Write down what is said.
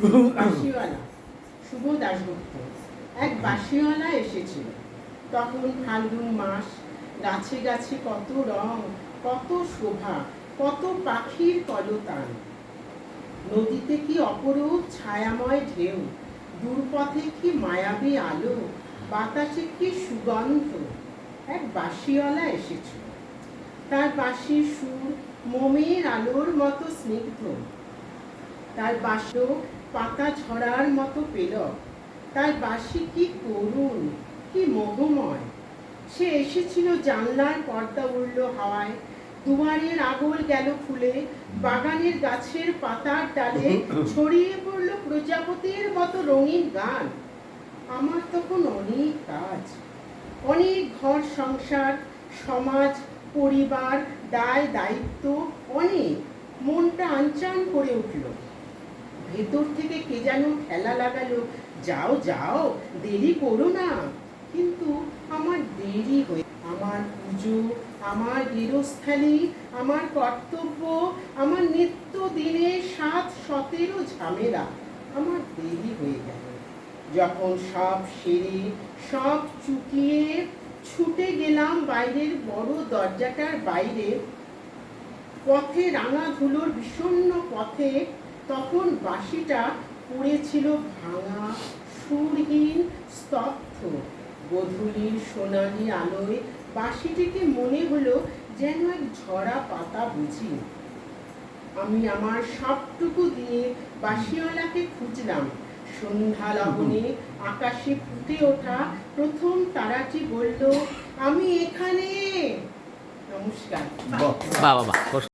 বাঁশিওয়ালা শুভ দাশগুপ্ত এক বাঁশিওয়ালা এসেছিল। তখন ফাল্গুন মাস, গাছে গাছে কত রং, কত শোভা, কত পাখির কলতান। নদীতে কি অপরূপ ছায়াময় ঢেউ, দূরপথে কি মায়াবী আলো, বাতাসে কি সুগন্ধ। এক বাঁশিওয়ালা এসেছিল। তার বাঁশির সুর মোমের আলোর মতো স্নিগ্ধ, তার বাঁশি পাতা ঝরার মতো পেলক, তার বাঁশি কি করুণ, কি মোহময়। সে এসেছিল, জানলার পর্দা উড়ল হাওয়ায়, দুয়ারের আগল গেল খুলে, বাগানের গাছের পাতার ডালে ছড়িয়ে পড়ল প্রজাপতির মতো রঙিন গান। আমার তখন অনেক কাজ, অনেক ঘর সংসার, সমাজ, পরিবার, দায় দায়িত্ব অনেক। মনটা আনচান করে উঠল। ভেতর থেকে কে যেন ঠেলা লাগালো, যাও যাও, দেরি করো না। কিন্তু আমার দেরি হয়ে, আমার পুজো, আমার গৃহস্থালী, আমার কর্তব্য, আমার নিত্য দিনের 7-17 ঝামেলা, আমার দেরি হয়ে গেল। যখন সব সেরে, সব চুকিয়ে ছুটে গেলাম বাইরের বড় দরজাটার বাইরে, পথে রাঙা ধুলোর বিষণ্ণ পথে, তখন বাঁশিটা পড়েছিল ভাঙা, সুরহীন, স্তব্ধ। গোধূলির সোনালি আলোয় বাঁশিটিকে মনে হলো যেন এক ঝরা পাতা বুঝি। আমি আমার সবটুকু দিয়ে বাঁশিওয়ালাকে খুঁজলাম। সন্ধ্যা লবণে আকাশে ফুটে ওঠা প্রথম তারাটি বলল, আমি এখানে। নমস্কার। বাহ বাহ বাহ।